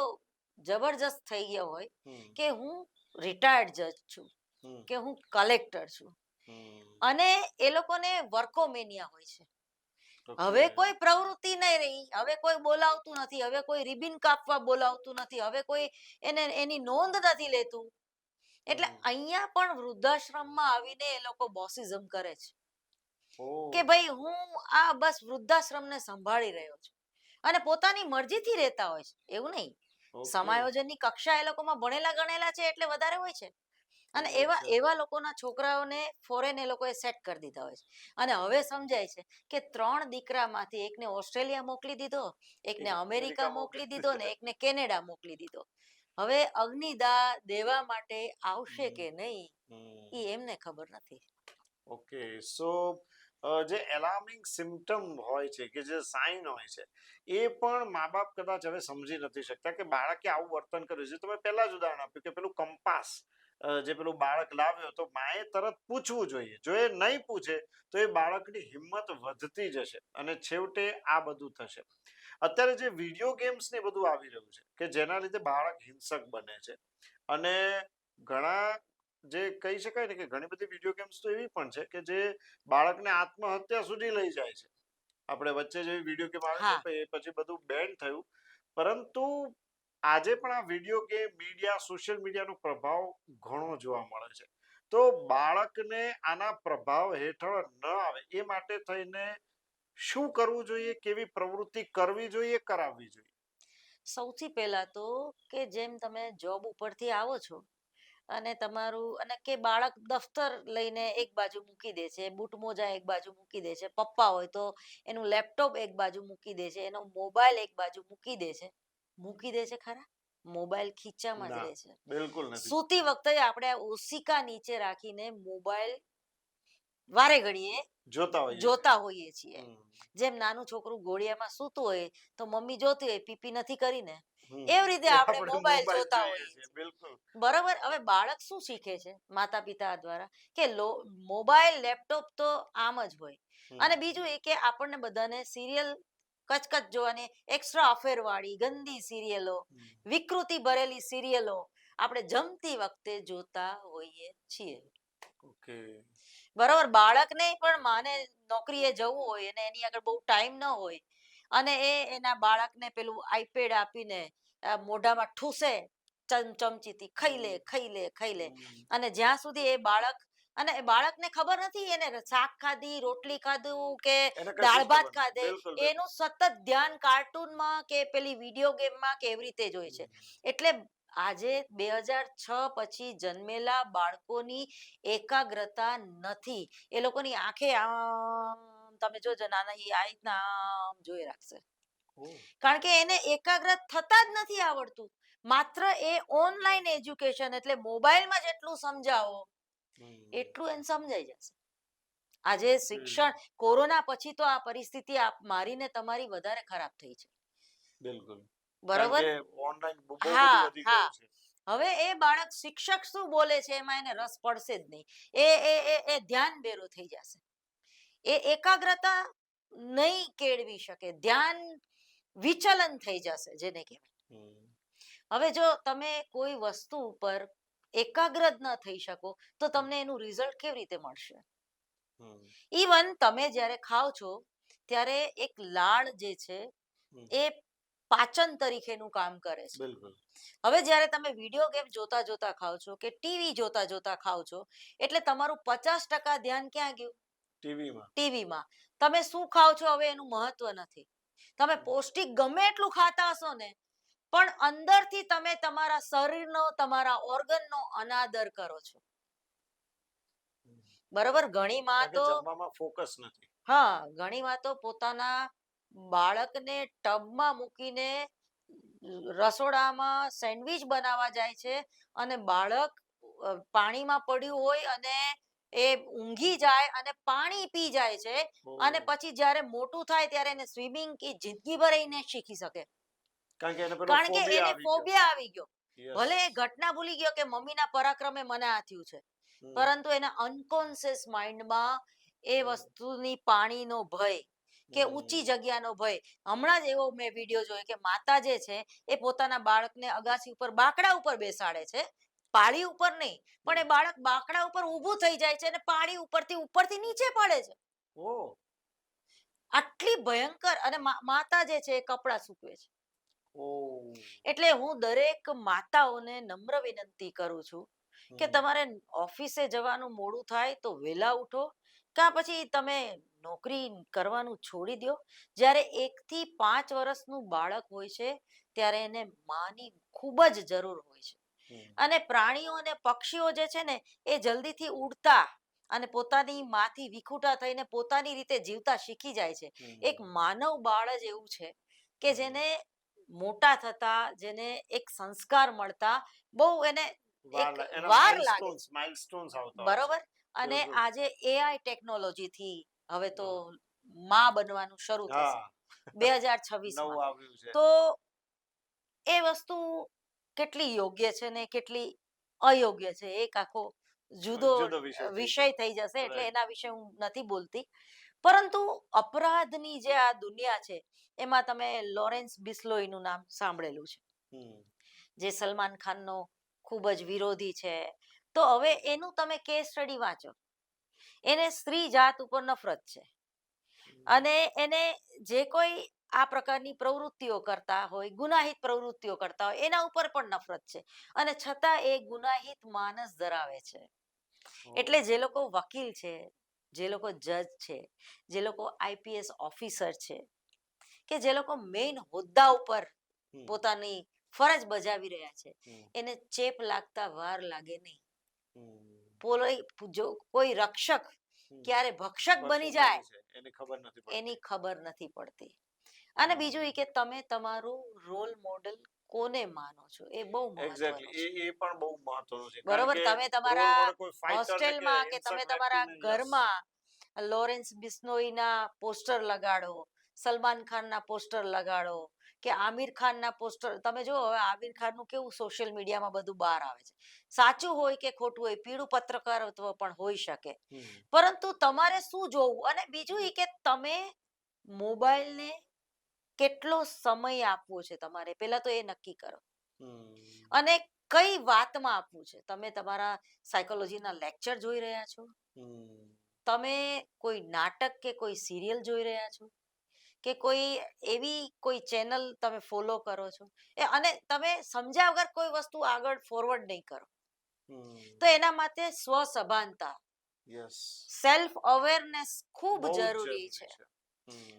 જબરજસ્ત થઈ ગયો હોય હમ. કે હું રિટાયર્ડ જજ છું, હમ. કે હું કલેક્ટર છું, હમ. અને એ લોકોને વર્કોમેનિયા હોય છે. Okay. હવે કોઈ પ્રવૃત્તિ નહીં રહી, હવે કોઈ બોલાવતું નથી, હવે કોઈ રિબિન કાપવા બોલાવતું નથી, હવે કોઈ એની નોંધ નથી લેતું. એટલે હમ. અહીંયા પણ વૃદ્ધાશ્રમમાં આવીને એ લોકો બોસિઝમ કરે છે ઓહ. કે ભાઈ હું આ બસ વૃદ્ધાશ્રમને સંભાળી રહ્યો છું, અને પોતાની મરજીથી રહેતા હોય છે, એવું નહીં. Okay. સમાયોજનની કક્ષા એ લોકોમાં ભણેલા ગણેલા છે એટલે વધારે હોય છે, અને એવું એવા છે. એવા લોકોના છોકરાઓને ફોરેન એ લોકોએ સેટ કરી દીધા હોય છે. અને હવે સમજાય છે કે 3 દીકરામાંથી એકને ઓસ્ટ્રેલિયા મોકલી દીધો, એકને અમેરિકા મોકલી દીધો ને એકને કેનેડા મોકલી દીધો. હવે અગ્નિદા દેવા માટે આવશે કે નહીં હમ. એ એમને ખબર નથી. ઓકે, સો જે એલાર્મિંગ સિમ્પટમ હોય છે કે જે સાઇન હોય છે એ પણ મા બાપ કદાચ હવે સમજી નથી શકતા કે બાળકે આવું વર્તન કર્યું છે. તમે પહેલા જ ઉદાહરણ આપ્યું કે પેલું કંપાસ જે પેલું બાળક લાવ્યો તો માએ તરત પૂછવું જોઈએ. જો એ નહીં પૂછે તો એ બાળકની હિંમત વધતી જશે અને છેવટે આ બધું થશે. અત્યારે જે વિડીયો ગેમ્સ ને બધું આવી રહ્યું છે કે જેના લીધે બાળક હિંસક બને છે, અને ઘણા જે કહી શકાય ને કે ઘણી બધી વિડીયો ગેમ્સ તો એવી પણ છે કે જે બાળકને આત્મહત્યા સુધી લઈ જાય છે. આપણે વચ્ચે જે વિડીયો ગેમ આવે હા, છે પછી બધું બેન થયું, પરંતુ આજે પણ આ વિડીયો ગેમ મીડિયા સોશિયલ મીડિયાનો પ્રભાવ ઘણો જોવા મળે છે. તો બાળકને આના પ્રભાવ હેઠળ ન આવે એ માટે થઈને શું કરવું જોઈએ, કેવી પ્રવૃત્તિ કરવી જોઈએ, કરાવવી જોઈએ? સૌથી પહેલા તો કે જેમ તમે જોબ ઉપરથી આવો છો અને તમારું અને કે બાળક દફતર લઈને એક બાજુ મૂકી દે છે, બૂટ મોજા એક બાજુ મૂકી દે છે, પપ્પા હોય તો એનું લેપટોપ એક બાજુ મૂકી દે છે, એનો મોબાઈલ એક બાજુ મૂકી દે છે ખરા? મોબાઈલ ખીચામાં જ ના, રહે છે. બિલકુલ નથી. સૂતી વખતે આપણે આ ઓશિકા નીચે રાખીને મોબાઈલ વારે ઘડીએ જોતા હોઈએ છીએ. જોતા હોઈએ છીએ. હમ. જેમ નાનું છોકરું ઘોડિયામાં સૂતું હોય તો મમ્મી જોતી હોય પીપી નથી કરીને, હમ. એવી રીતે એ આપણે આપણે મોબાઈલ મોબાઈલ જોતા જોઈએ હોઈએ છીએ, છીએ. બિલકુલ. બરોબર. હવે બાળક શું શીખે છે માતા પિતા દ્વારા કે મોબાઈલ લેપટોપ તો આમ જ હોય. અને બીજું એ કે આપણને બધાને સિરિયલ કચકચ જોવાની, એક્સ્ટ્રા અફેર વાળી ગંદી સિરિયલો, વિકૃતિ ભરેલી સિરિયલો આપણે જમતી વખતે જોતા હોઈએ છીએ. ઓકે. બરોબર. બાળકને પણ માને નોકરીએ જવું હોય અને એની આગળ બહુ ટાઈમ ન હોય અને એના બાળકને પેલું આઈપેડ આપીને મોઢામાં ઠૂસે ચમચીથી, ખાઈ લે. અને જ્યાં સુધી એ બાળક, અને એ બાળકને ખબર નથી એને શાક ખાધી, રોટલી ખાધું કે એને કશી દાળ જ ભાત ખબર નથી. ખાધે, બિલકુલ, બિલકુલ. એનું સતત ધ્યાન કાર્ટૂનમાં કે પેલી વિડીયો ગેમમાં કે એવી રીતે જ હોય છે. એટલે આજે 2006 પછી જન્મેલા બાળકોની એકાગ્રતા નથી. એ લોકોની આંખે આમ તમે જોજો નાના આ રીતના આમ જોઈ રાખશે. ઓહ. કારણ કે એને એકાગ્ર થતા જ નથી આવડતું. માત્ર એ ઓનલાઈન એજ્યુકેશન એટલે મોબાઈલમાં જેટલું સમજાવો એટલું એને સમજાઈ જશે. આજે શિક્ષણ કોરોના પછી તો આ પરિસ્થિતિ મારીને તમારી વધારે ખરાબ થઈ છે. બિલકુલ. કારણ બરોબર. કે ઓનલાઈન બહુ બધું હા, વધી હા. ગયું છે. હવે એ બાળક શિક્ષક શું બોલે છે એમાં એને રસ પડશે જ નહીં. એ એ એ એ ધ્યાન બેરો થઈ જશે. એ એકાગ્રતા નહીં કેળવી શકે, ધ્યાન વિચલન થઈ જશે જેને કહેવાય. હવે જો તમે કોઈ વસ્તુ ઉપર એકાગ્ર જ ન થઈ શકો તો તમને એનું રિઝલ્ટ કેવી રીતે મળશે? ઇવન તમે જ્યારે ખાઓ છો ત્યારે એક લાળ જે છે એ પાચન તરીકેનું કામ કરે છે. બિલકુલ. હવે જ્યારે તમે વિડીયો ગેમ જોતા જોતા ખાઓ છો કે ટીવી જોતા જોતા ખાઓ છો એટલે તમારું 50% ધ્યાન ક્યાં ગયું? ટીવીમાં. ટીવીમાં. તમે શું ખાઓ છો હવે એનું મહત્વ નથી. તમે પૌષ્ટિક ગમે એટલું ખાતા હશો ને પણ અંદરથી તમે તમારા શરીરનો, તમારા ઓર્ગનનો અનાદર કરો છો. બરોબર. ઘણી માં તો જમવામાં ફોકસ નથી. હા, ઘણી માં તો પોતાના બાળકને ટબમાં મૂકીને રસોડામાં સેન્ડવિચ બનાવવા જાય છે અને બાળક પાણીમાં પડ્યું હોય અને એ ઊંઘી જાય અને પાણી પી જાય છે અને ઓહ. પછી જ્યારે મોટું થાય ત્યારે એને સ્વિમિંગ કે જિંદગીભર એ નહીં શીખી શકે. કારણ કે એને પેલો કારણ કે ફોબિયા એને આવી ગયો. ફોબિયા આવી ગયો. યસ. ભલે એ ઘટના ભૂલી ગયો કે મમ્મીના પરાક્રમે મને આ થયું છે, પરંતુ એના અનકોન્શિયસ માઇન્ડમાં એ વસ્તુની પાણીનો ભય કે ઊંચી જગ્યાનો ભય. હમણાં જ એવો મેં વિડીયો જોયો કે માતા જે છે એ પોતાના બાળકને અગાસી ઉપર બાકડા ઉપર બેસાડે છે, પાળી ઉપર નહીં, પણ એ બાળક બાકડા ઉપર ઊભું થઈ જાય છે અને પાળી ઉપરથી નીચે પડે છે. ઓહ. આટલી ભયંકર. અને માતા જે છે એ કપડાં સૂકવે છે. ઓહ. એટલે હું દરેક માતાઓને નમ્ર વિનંતી કરું છું કે તમારે ઓફિસે જવાનું મોડું થાય તો વહેલા ઉઠો, કાં પછી તમે નોકરી કરવાનું છોડી દો. જ્યારે 1 થી 5 વર્ષનું બાળક હોય છે ત્યારે એને માની ખૂબ જ જરૂર હોય છે. અને પ્રાણીઓ અને પક્ષીઓ જે છે ને એ જલ્દીથી ઉડતા અને પોતાની માથી વિખૂટા થઈને પોતાની રીતે જીવતા શીખી જાય છે. એક માનવ બાળ જ એવું છે કે જેને મોટા થતા, જેને એક સંસ્કાર મળતા બહુ એને એક વાર લાગે છે. માઇલસ્ટોન્સ આવતા હોય છે. બરોબર. અને બિલકુલ. આજે એઆઈ ટેકનોલોજીથી હવે તો માં બનવાનું શરૂ થશે હા. 2026 નવું માં. આવ્યું છે. તો એ વસ્તુ કેટલી યોગ્ય છે ને કેટલી અયોગ્ય છે એક આખો જુદો જુદો વિષય થઈ વિષય થઈ જશે, એટલે Right. એના વિશે હું નથી બોલતી. પરંતુ અપરાધની જે આ દુનિયા છે એમાં તમે લોરેન્સ બિસ્લોઈનું નામ સાંભળેલું છે, હમ. જે સલમાન ખાનનો ખૂબ જ વિરોધી છે. તો હવે એનું તમે કેસ સ્ટડી વાંચો. એને સ્ત્રી જાત ઉપર નફરત છે અને એને જે કોઈ આ પ્રકારની પ્રવૃત્તિઓ કરતા હોય, ગુનાહિત પ્રવૃત્તિઓ કરતા હોય, એના ઉપર પણ નફરત છે અને છતાં એ ગુનાહિત માનસ ધરાવે છે. એટલે જે લોકો વકીલ છે, જે લોકો જજ છે, જે લોકો આઈપીએસ ઓફિસર છે, કે જે લોકો મેઇન હોદ્દા ઉપર પોતાની ફરજ બજાવી રહ્યા છે, એને ચેપ લાગતા વાર લાગે નહીં. જો કોઈ રક્ષક ક્યારે ભક્ષક બની જાય એની ખબર નથી પડતી. એની ખબર નથી પડતી. અને બીજું એ કે તમે તમારું રોલ મોડલ કોને માનો છો એ બહુ મહત્વનું એક્ઝેક્ટલી છે. એ પણ બહુ મહત્વનું છે. બરોબર. તમે રોલ તમારા મોડલ કોઈ ફાઇટર હોસ્ટેલમાં કે તમે તમારા ઘરમાં ઘરમાં લોરેન્સ બિસ્નોઈના પોસ્ટર લગાડો, સલમાન ખાનના પોસ્ટર લગાડો કે આમિર ખાનના પોસ્ટર. તમે જો હવે આમિર ખાનનું કેવું સોશિયલ મીડિયામાં બધું બહાર આવે છે. સાચું હોય કે ખોટું હોય, પીળું પત્રકારત્વ પણ હોઈ શકે, પરંતુ તમારે શું જોવું. અને બીજું એ કે તમે મોબાઈલને કેટલો સમય આપવો છે તમારે, પહેલા તો એ નક્કી કરો. અને કઈ વાતમાં આપવું છે. તમે તમારા સાયકોલોજીના લેક્ચર જોઈ રહ્યા છો, તમે કોઈ નાટક કે કોઈ સિરિયલ જોઈ રહ્યા છો, કે કોઈ એવી કોઈ ચેનલ તમે ફોલો કરો છો, અને તમે સમજ્યા વગર કોઈ વસ્તુ આગળ ફોરવર્ડ નહીં કરો. તો એના માટે સ્વસભાનતા, સેલ્ફ અવેરનેસ ખૂબ જરૂરી છે.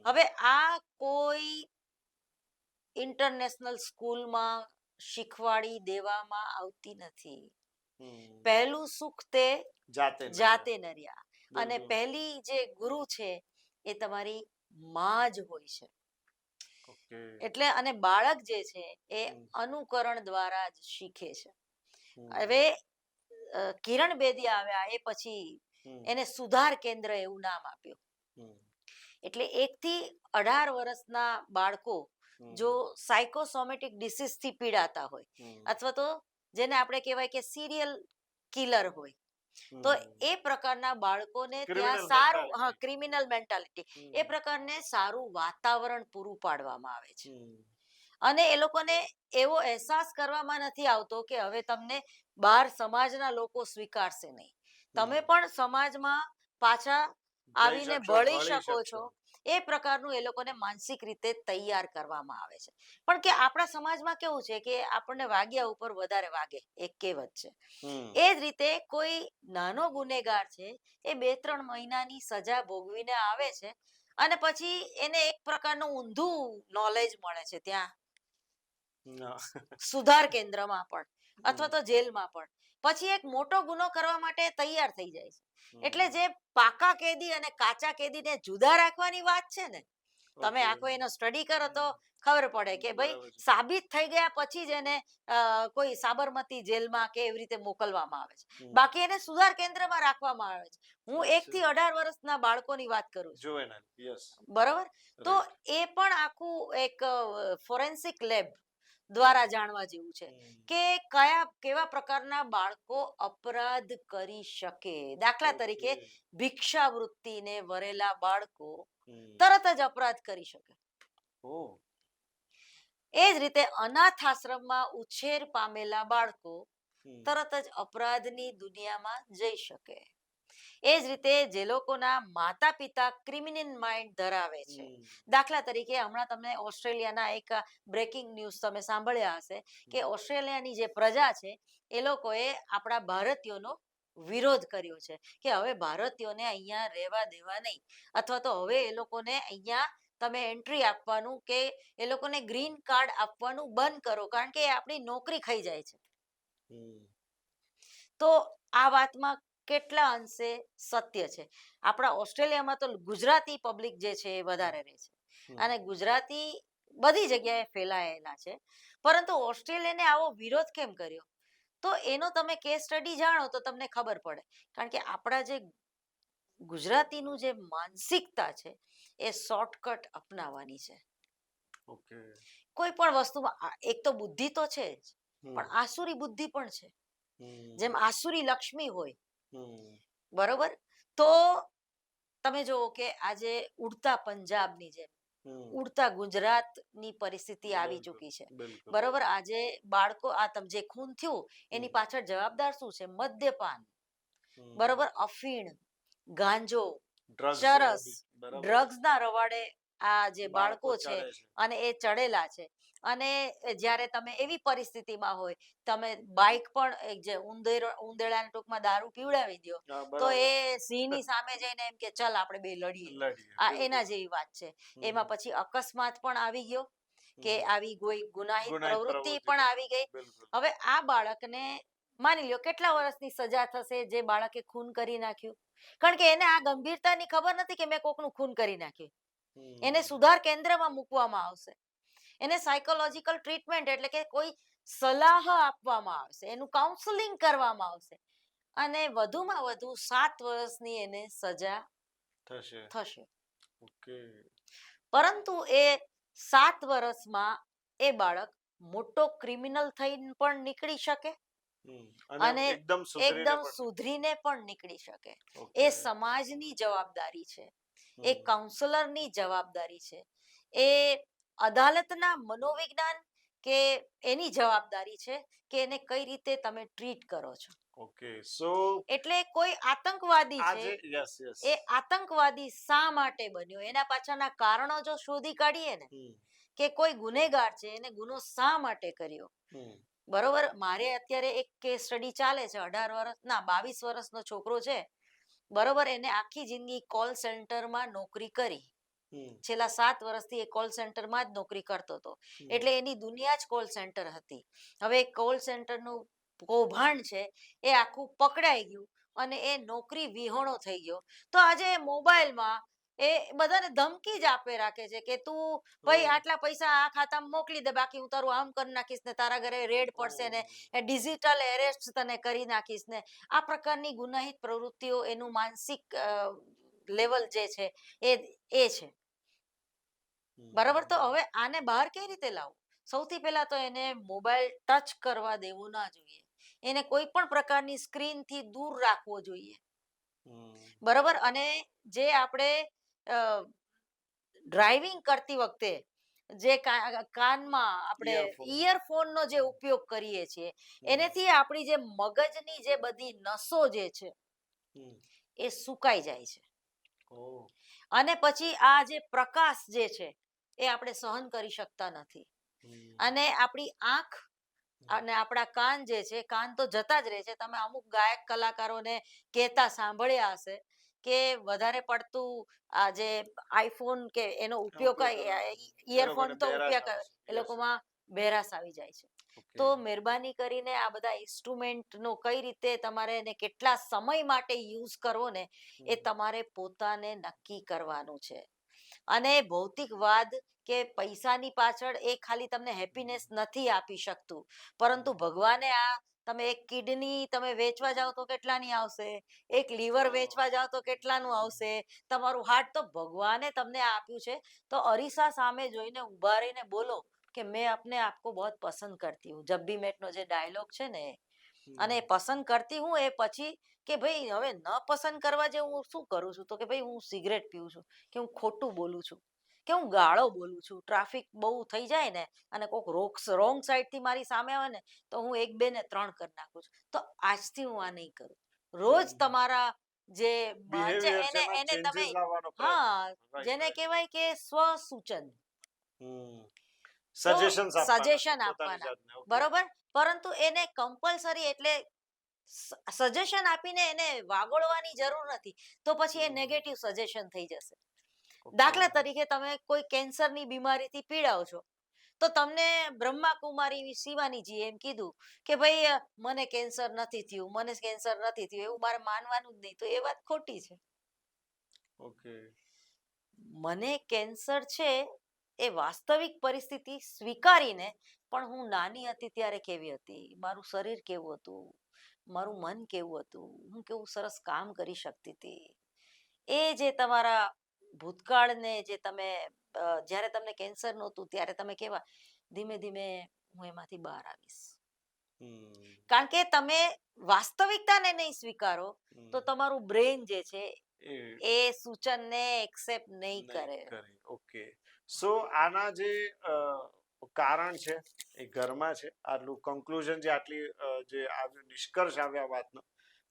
હવે આ કોઈ ઇન્ટરનેશનલ સ્કૂલમાં શીખવાડી દેવામાં આવતી નથી. પહેલું સુખ તે જાતે નર્યા. અને પહેલી જે ગુરુ છે એ તમારી માં જ હોય છે. એટલે અને બાળક જે છે એ અનુકરણ દ્વારા જ શીખે છે. હવે કિરણ બેદી આવ્યા એ પછી એને સુધાર કેન્દ્ર એવું નામ આપ્યું. એટલે 1 થી 18 વર્ષના બાળકો જો સાયકોસોમેટિક ડિસીઝ થી પીડાતા હોય, અથવા તો જેને આપણે કહેવાય કે સિરિયલ કિલર હોય, તો એ પ્રકારના બાળકોને ત્યાં સારું, ક્રિમિનલ મેન્ટાલિટી, એ પ્રકારને સારું વાતાવરણ પૂરું પાડવામાં આવે છે. અને એ લોકોને એવો અહેસાસ કરવામાં નથી આવતો કે હવે તમને બહાર સમાજના લોકો સ્વીકારશે નહીં, તમે પણ સમાજમાં પાછા આવીને ભળી શકો છો. એ પ્રકારનું એ લોકોને માનસિક રીતે તૈયાર કરવામાં આવે છે. પણ કે આપણા સમાજમાં કેવું છે કે આપણને વાગ્યા ઉપર વધારે વાગે, એક કહેવત છે. એ જ રીતે કોઈ નાનો ગુનેગાર છે એ 2-3 મહિનાની સજા ભોગવીને આવે છે અને પછી એને એક પ્રકારનું ઊંધું નોલેજ મળે છે ત્યાં સુધાર કેન્દ્રમાં પણ અથવા તો જેલમાં પણ. પછી એક મોટો ગુનો કરવા માટે તૈયાર થઈ જાય છે. એટલે જે પાકા કેદી અને કાચા કેદીને જુદા રાખવાની વાત છે ને, તમે Okay. આખો એનો સ્ટડી કરો તો ખબર પડે કે ભાઈ બરાબર છે. સાબિત થઈ ગયા પછી જ એને કોઈ સાબરમતી જેલમાં કે એવી રીતે મોકલવામાં આવે છે. હમ. બાકી એને સુધાર કેન્દ્રમાં રાખવામાં આવે છે. હું અચ્છા. 1 થી 18 વર્ષના બાળકોની વાત કરું છું. Juvenile, yes. બરોબર? તો Right. એ પણ આખું એક ફોરેન્સિક લેબ દ્વારા જાણવા જેવું છે કે કેવા પ્રકારના બાળકો અપરાધ કરી શકે. દાખલા તરીકે Okay. ભિક્ષાવૃત્તિને વરેલા બાળકો હમ. તરત જ અપરાધ કરી શકે. Oh. એ જ રીતે અનાથ આશ્રમમાં ઉછેર પામેલા બાળકો હમ. તરત જ અપરાધની દુનિયામાં જઈ શકે. એ જ રીતે જે લોકોના માતા પિતા ક્રિમિનલ માઇન્ડ ધરાવે છે. હમ. દાખલા તરીકે હમણાં તમને ઓસ્ટ્રેલિયાના એક બ્રેકિંગ ન્યૂઝ તમે સાંભળ્યા હશે કે ઓસ્ટ્રેલિયાની જે પ્રજા છે એ લોકોએ આપણા ભારતીયોનો વિરોધ કર્યો છે કે હવે ભારતીયોને અહીંયા રહેવા દેવા નહીં, અથવા તો હવે એ લોકોને અહીંયા તમે એન્ટ્રી આપવાનું કે એ લોકોને ગ્રીન કાર્ડ આપવાનું બંધ કરો, કારણ કે એ આપણી નોકરી ખાઈ જાય છે. હમ. તો આ વાતમાં કેટલા અંશે સત્ય છે. આપણા ઓસ્ટ્રેલિયામાં તો ગુજરાતી પબ્લિક જે છે એ વધારે રહે છે હમ. અને ગુજરાતી બધી જગ્યાએ ફેલાયેલા છે, પરંતુ ઓસ્ટ્રેલિયાને આવો વિરોધ કેમ કર્યો? તો એનો તમે કેસ સ્ટડી જાણો તો તમને ખબર પડે. કારણ કે આપણા જે ગુજરાતીનું જે માનસિકતા છે એ શોર્ટકટ અપનાવવાની છે. Okay. કોઈ પણ વસ્તુમાં એક તો બુદ્ધિ તો છે જ, હમ. પણ આસુરી બુદ્ધિ પણ છે. હમ. જેમ આસુરી લક્ષ્મી હોય, હમ. બરોબર? તો તમે જુઓ કે આજે ઉડતા પંજાબની જેમ હમ. ઉડતા ગુજરાતની પરિસ્થિતિ આવી બિલકુલ, ચૂકી છે. બિલકુલ. બરોબર? આજે બાળકો આ જે ખૂન થયું એની હમ. પાછળ જવાબદાર શું છે? મદ્યપાન, હમ. બરોબર, અફીણ, ગાંજો, Drugs, ચરસ, બરાબર. ડ્રગ્સના રવાડે આ જે બાળકો છે ચડે છે. અને એ ચડેલા છે. અને જ્યારે તમે એવી પરિસ્થિતિમાં હોય, તમે બાઇક પણ એક જે ઉંદેડાને ટૂંકમાં દારૂ પીવડાવી દો હા, તો બરાબર. એ સિંહની સામે જઈને એમ કે ચલ આપણે બે લડીએ. લડીએ, આ બિલકુલ. એના જેવી વાત છે. એમાં પછી અકસ્માત પણ આવી ગયો કે હમ. આવી કોઈ ગુનાહિત ગુનાહિત પ્રવૃત્તિ પ્રવૃત્તિ પણ પણ. આવી ગઈ. બિલકુલ. હવે આ બાળકને માની લ્યો કેટલા વર્ષની સજા થશે જે બાળકે ખૂન કરી નાખ્યું? કારણ કે એને આ ગંભીરતાની ખબર નથી કે મેં કોકનું ખૂન કરી નાખ્યું. હમ. એને સુધાર કેન્દ્રમાં મૂકવામાં આવશે. એને સાયકોલોજીકલ ટ્રીટમેન્ટ એટલે કે કોઈ સલાહ આપવામાં આવશે, એનું કાઉન્સેલિંગ કરવામાં આવશે અને વધુમાં વધુ 7 વર્ષની એને સજા થશે. થશે. Okay. પરંતુ એ 7 વર્ષમાં એ બાળક મોટો ક્રિમિનલ થઈને પણ નીકળી શકે હમ. અને એકદમ સુધરીને એકદમ પણ. સુધરીને પણ નીકળી શકે. એ Okay. સમાજની જવાબદારી છે, એ હમ. કાઉન્સલરની જવાબદારી છે, એ અદાલતના મનોવિજ્ઞાન કે એની જવાબદારી છે કે એને કઈ રીતે તમે ટ્રીટ કરો છો. Okay. So એટલે કોઈ આતંકવાદી છે, આજે yes, yes. એ આતંકવાદી શા માટે બન્યો એના પાછળના કારણો જો શોધી કાઢીએ ને, હમ. કે કોઈ ગુનેગાર છે એને ગુનો શા માટે કર્યો. હમ. બરોબર? મારે અત્યારે એક કેસ સ્ટડી ચાલે છે. 18 વર્ષના 22 વર્ષનો છોકરો છે, બરોબર? એને આખી જિંદગી કોલ સેન્ટરમાં નોકરી કરી. હમ. છેલ્લા 7 વર્ષથી એ કોલ સેન્ટરમાં જ નોકરી કરતો હતો. હમ. એટલે એની દુનિયા જ કોલ સેન્ટર હતી. હવે કોલ સેન્ટરનું કૌભાંડ છે એ આખું પકડાઈ ગયું અને એ નોકરી વિહોણો થઈ ગયો. તો આજે મોબાઈલમાં એ બધાને ધમકી જ આપે રાખે છે કે તું ભાઈ ઓહ. આટલા પૈસા આ ખાતામાં મોકલી દે, બાકી હું તારું આમ કરી નાખીશ ને તારા ઘરે રેડ પડશે ને ઓહ. ડિજિટલ એરેસ્ટ તને કરી નાખીશ ને. આ પ્રકારની ગુનાહિત પ્રવૃત્તિઓ એનું માનસિક લેવલ જે છે એ છે. બરાબર? તો હવે આને બહાર કઈ રીતે લાવવું? સૌથી પહેલા તો એને મોબાઈલ ટચ કરવા દેવું ના જોઈએ. એને કોઈ પણ પ્રકારની સ્ક્રીનથી દૂર રાખવો જોઈએ. હમ. બરાબર? અને જે આપણે ડ્રાઇવિંગ કરતી વખતે જે કાનમાં આપણે Earphone. ઇયરફોનનો જે ઉપયોગ કરીએ છીએ, એનેથી આપણી જે મગજની જે બધી નસો જે છે હમ. એ સુકાઈ જાય છે. ઓહ. અને પછી આ જે પ્રકાશ જે છે એ આપણે સહન કરી શકતા નથી. હમ. અને આપણી આંખ અને આપણા કાન જે છે, કાન તો જતા જ રહે છે. તમે અમુક ગાયક કલાકારોને કહેતા સાંભળ્યા હશે કે વધારે પડતું આ જે આઈફોન કે એનો ઉપયોગ ઇયરફોન તો ઉપયોગ એ લોકોમાં બહેરાશ આવી જાય છે. તો મહેરબાની કરીને આ બધા ઇન્સ્ટ્રુમેન્ટનો કઈ રીતે તમારે એને કેટલા સમય માટે યુઝ કરવો ને એ તમારે પોતાને નક્કી કરવાનું છે. અને ભૌતિકવાદ કે પૈસાની પાછળ એ ખાલી તમને હેપીનેસ નથી આપી શકતું, પરંતુ ભગવાને આ તમે એક કિડની તમે વેચવા જાઓ તો કેટલાની આવશે, એક લીવર વેચવા જાઓ તો કેટલાનું આવશે, તમારું હાર્ટ તો ભગવાને તમને આપ્યું છે. તો અરીસા સામે જોઈને ઊભા રહીને બોલો કે મેં अपने आप को बहुत पसंद करती हूँ. जब भी મેટનો જે ડાયલોગ છે ને અને પસંદ કરતી હું એ પછી કે ભાઈ હવે ન પસંદ કરવા જેવું હું શું કરું છું, તો કે ભાઈ હું સિગરેટ પીઉં છું, કે હું ખોટું બોલું છું, કે હું ગાળો બોલું છું, ટ્રાફિક બહુ થઈ જાય ને અને કોઈક રોંગ સાઈડથી મારી સામે આવે ને તો હું 1 2 ને 3 કરી નાખું છું. તો આજથી હું આ નહીં કરું. રોજ તમારા જે મન છે બિહેવિયર છે એને એમાં એને તમે ચેન્જીસ લાવવાનો પ્રયત્ન. હા રાઈટ, જેને રાઈટ. કહેવાય કે સ્વસૂચન, તો સજેશન્સ આપવાના છે સજેશન પોતાની આપવાના, જાતને. ઓકે. બરોબર, પરંતુ એને કમ્પલસરી એટલે સજેશન આપીને એને વાગોળવાની જરૂર નથી, તો પછી એ નેગેટિવ સજેશન થઈ જશે. દાખલા તરીકે તમે કોઈ કેન્સરની બીમારીથી પીડાઓ છો, તો તમને બ્રહ્માકુમારી શિવાનીજી એમ કીધું કે ભાઈ મને કેન્સર નથી થયું, મને કેન્સર નથી થયું, એવું મારે માનવાનું જ નહીં, તો એ વાત ખોટી છે. ઓકે. મને કેન્સર છે એ વાસ્તવિક પરિસ્થિતિ સ્વીકારીને, પણ હું નાની હતી ત્યારે કેવી હતી, મારું શરીર કેવું હતું, મારું મન કેવું હતું, હું કેવું સરસ કામ કરી શકતી હતી, એ જે તમારા ભૂતકાળને જે તમે જ્યારે તમને કેન્સર નહોતું ત્યારે તમે કેવા, ધીમે ધીમે હું એમાંથી બહાર આવીશ. કારણ કે તમે વાસ્તવિકતાને નહીં સ્વીકારો તો તમારું બ્રેન જે છે એ સૂચનને એક્સેપ્ટ નહીં કરે. ઓકે. સો આના જે કારણ છે એ ઘરમાં છે. આટલું કન્ક્લુઝન જે આટલી જે આવ્યું નિષ્કર્ષ આવ્યા વાતનો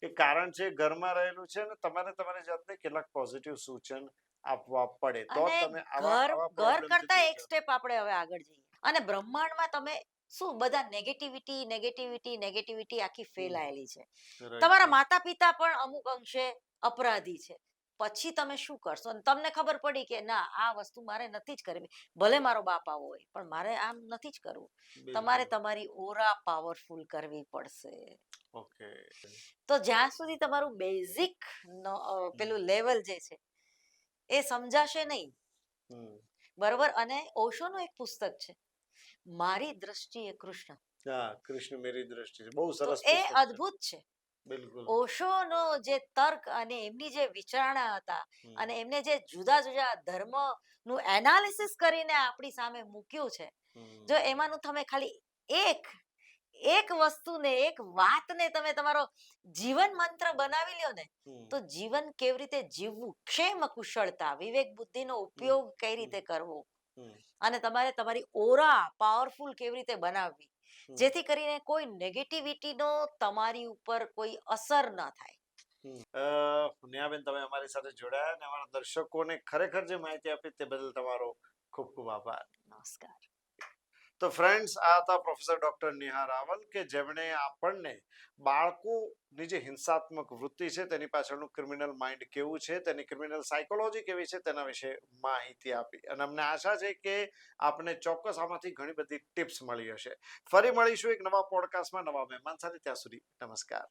એ કારણ છે ઘરમાં રહેલું છે, અને તમારે તમારી જાતને કેટલાક પોઝિટિવ સૂચન આપવા પડે તો અને તમે આવા ઘર આવા ઘર પ્રોબ્લેમ કરતા એક સ્ટેપ આપણે હવે આગળ જઈએ અને બ્રહ્માંડમાં તમે શું બધા નેગેટિવિટી નેગેટિવિટી નેગેટિવિટી આખી ફેલાયેલી છે. તમારા માતા પિતા પણ અમુક અંશે અપરાધી છે. પછી તમે શું કરશો? અને તમને ખબર પડી કે ના આ વસ્તુ મારે નથી જ કરવી, ભલે મારો બાપ આવો હોય પણ મારે આમ નથી જ કરવું. તમારે તમારી ઓરા પાવરફુલ કરવી પડશે. ઓકે. તો જ્યાં સુધી તમારું બેઝિક પેલું લેવલ જે છે એ સમજાશે નહીં, બરોબર. અને ઓશોનું એક પુસ્તક છે, મારી દ્રષ્ટિએ કૃષ્ણ. હા, કૃષ્ણ મેરી દ્રષ્ટિ છે. બહુ તો સરસ એ પુસ્તક છે. અદ્ભુત છે. બિલકુલ. ઓશોનો જે તર્ક અને એમની જે વિચારણા હતા અને એમને જે જુદા જુદા ધર્મનું એનાલિસિસ કરીને આપણી સામે મૂક્યું છે, જો એમાંનું તમે ખાલી એક વસ્તુને એક વાતને તમે તમારો જીવન મંત્ર બનાવી લ્યો ને, તો જીવન કેવી રીતે જીવવું, ક્ષેમ કુશળતા, વિવેક બુદ્ધિનો ઉપયોગ કઈ રીતે કરવો, અને તમારે તમારી ઓરા પાવરફુલ કેવી રીતે બનાવવી, જેથી કરીને કોઈ નેગેટિવિટીનો તમારી ઉપર કોઈ અસર ન થાય. નેહાબેન, તમે અમારી સાથે જોડાયા અને અમારા દર્શકોને ખરેખર જે માહિતી આપી તે બદલ તમારો ખૂબ ખૂબ આભાર. નમસ્કાર. તો ફ્રેન્ડ્સ, આ હતા પ્રોફેસર ડોક્ટર નેહા રાવલ કે જેમણે આપણને બાળકોની જે હિંસાત્મક વૃત્તિ છે તેની પાછળનું ક્રિમિનલ માઇન્ડ કેવું છે, તેની ક્રિમિનલ સાયકોલોજી કેવી છે તેના વિશે માહિતી આપી, અને અમને આશા છે કે આપને ચોક્કસ આમાંથી ઘણી બધી ટિપ્સ મળી હશે. ફરી મળીશું એક નવા પોડકાસ્ટમાં નવા મહેમાન સાથે. ત્યાં સુધી નમસ્કાર.